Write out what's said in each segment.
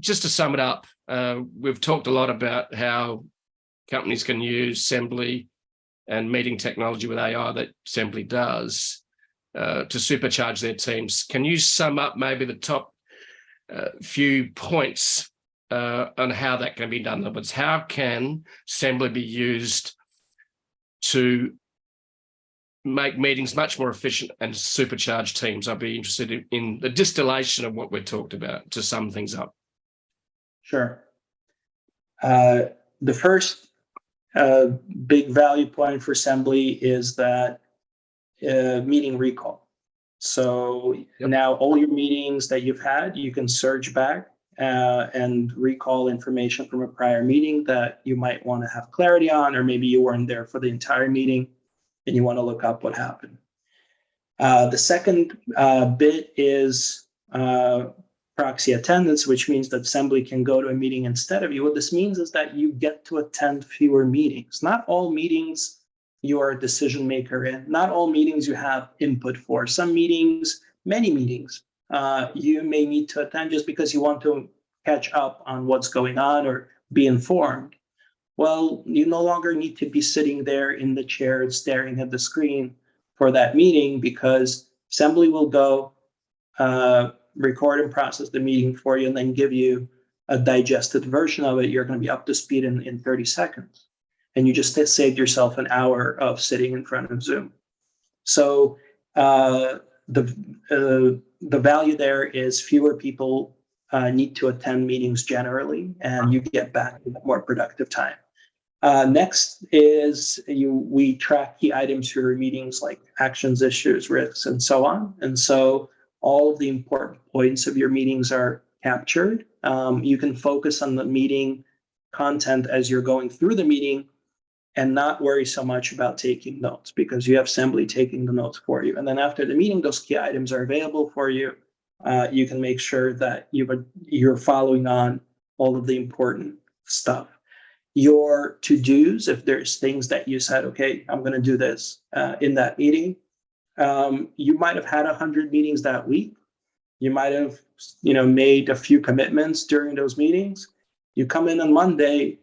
just to sum it up, we've talked a lot about how companies can use Sembly and meeting technology with AI that Sembly does to supercharge their teams. Can you sum up maybe the top few points on how that can be done? In other words, how can Sembly be used to make meetings much more efficient and supercharge teams? I'd be interested in the distillation of what we've talked about to sum things up. Sure. The first big value point for Sembly is that meeting recall. So now all your meetings that you've had, you can search back and recall information from a prior meeting that you might want to have clarity on, or maybe you weren't there for the entire meeting and you want to look up what happened. The second bit is proxy attendance, which means that Sembly can go to a meeting instead of you. What this means is that you get to attend fewer meetings. Not all meetings you are a decision maker in. Not all meetings you have input for. Some meetings, many meetings, you may need to attend just because you want to catch up on what's going on or be informed. Well, you no longer need to be sitting there in the chair staring at the screen for that meeting, because Sembly will go record and process the meeting for you and then give you a digested version of it. You're going to be up to speed in 30 seconds. And you just saved yourself an hour of sitting in front of Zoom. So the value there is fewer people need to attend meetings generally, and you get back to more productive time. Next is we track key items for your meetings, like actions, issues, risks, and so on. And so all of the important points of your meetings are captured. You can focus on the meeting content as you're going through the meeting and not worry so much about taking notes, because you have Sembly taking the notes for you. And then after the meeting, those key items are available for you. You can make sure that you're following on all of the important stuff. Your to-dos, if there's things that you said, okay, I'm going to do this in that meeting, you might have had 100 meetings that week. You might have, made a few commitments during those meetings. You come in on Monday,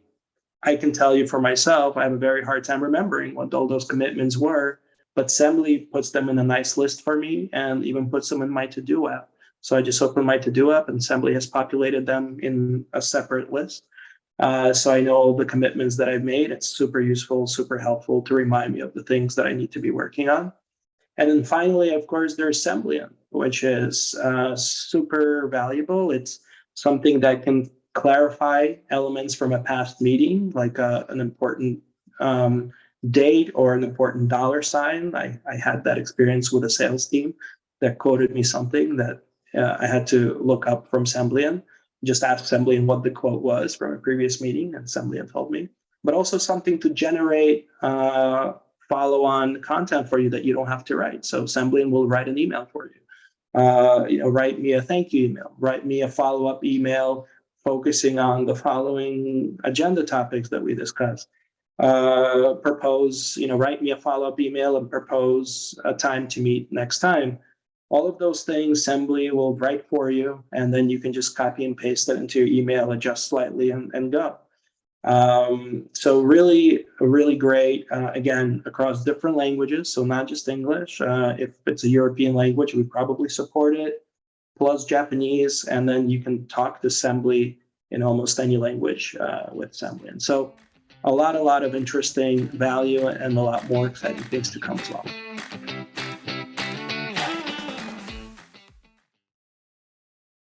I can tell you for myself, I have a very hard time remembering what all those commitments were, but Sembly puts them in a nice list for me and even puts them in my to-do app. So I just open my to-do app and Sembly has populated them in a separate list. So I know all the commitments that I've made. It's super useful, super helpful to remind me of the things that I need to be working on. And then finally, of course, there's Sembly, which is super valuable. It's something that can clarify elements from a past meeting, like an important date or an important dollar sign. I had that experience with a sales team that quoted me something that I had to look up from Sembly, just ask Sembly what the quote was from a previous meeting, and Sembly told me. But also something to generate follow-on content for you that you don't have to write. So Sembly will write an email for you. Write me a thank you email, write me a follow-up email focusing on the following agenda topics that we discussed. Write me a follow-up email and propose a time to meet next time. All of those things Sembly will write for you, and then you can just copy and paste it into your email, adjust slightly, and go. So really great, again, across different languages, so not just English. If it's a European language, we probably support it, plus Japanese, and then you can talk to Sembly in almost any language with Sembly. And so a lot of interesting value and a lot more exciting things to come as well.